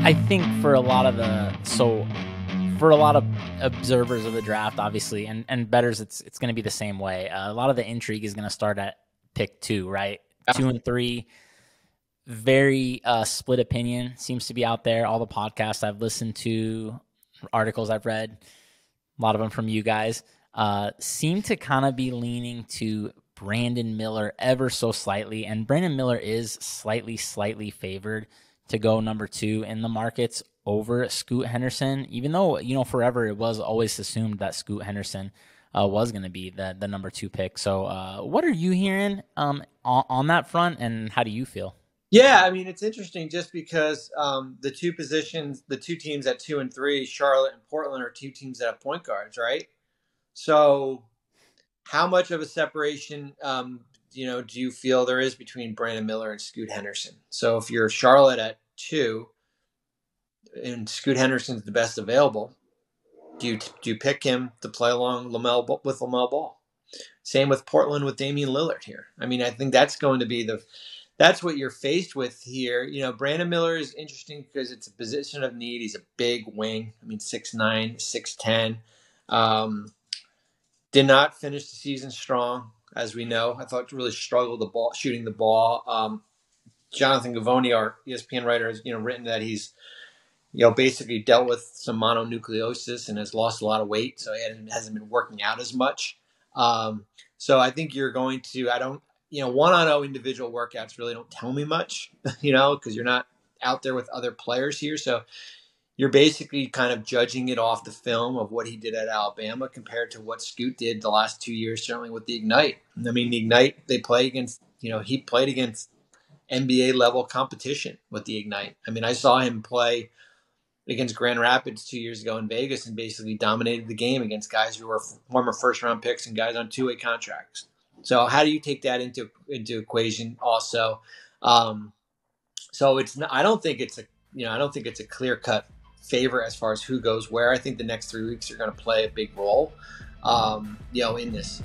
I think for a lot of observers of the draft, obviously, and bettors, it's going to be the same way. A lot of the intrigue is going to start at pick 2, right? Yeah. 2 and 3. Very split opinion seems to be out there. All the podcasts I've listened to, articles I've read, a lot of them from you guys, seem to kind of be leaning to Brandon Miller ever so slightly. And Brandon Miller is slightly favored to go number 2 in the markets over Scoot Henderson, even though, forever it was always assumed that Scoot Henderson was going to be the number 2 pick. So what are you hearing on that front, and how do you feel? Yeah, I mean, it's interesting just because the two teams at 2 and 3, Charlotte and Portland, are two teams that have point guards, right? So how much of a separation, do you feel there is between Brandon Miller and Scoot Henderson? So if you're Charlotte at 2 and Scoot Henderson's the best available, do you pick him to play along with LaMelo Ball? Same with Portland with Damian Lillard here. I mean, I think that's going to be that's what you're faced with here. Brandon Miller is interesting because it's a position of need. He's a big wing. I mean, 6'9", 6'10". Did not finish the season strong, as we know. I thought really struggled shooting the ball. Jonathan Gavoni, our ESPN writer, has written that he's basically dealt with some mononucleosis and has lost a lot of weight, so he hasn't been working out as much. So I think you're going to. I don't. 1-on-0 individual workouts really don't tell me much, because you're not out there with other players here. So you're basically kind of judging it off the film of what he did at Alabama compared to what Scoot did the last 2 years, certainly with the Ignite. I mean, the Ignite, they play against, he played against NBA level competition with the Ignite. I mean, I saw him play against Grand Rapids 2 years ago in Vegas and basically dominated the game against guys who were former first-round picks and guys on two-way contracts. So how do you take that into equation also? So it's not, I don't think it's a clear-cut favor as far as who goes where. I think the next 3 weeks are going to play a big role, in this.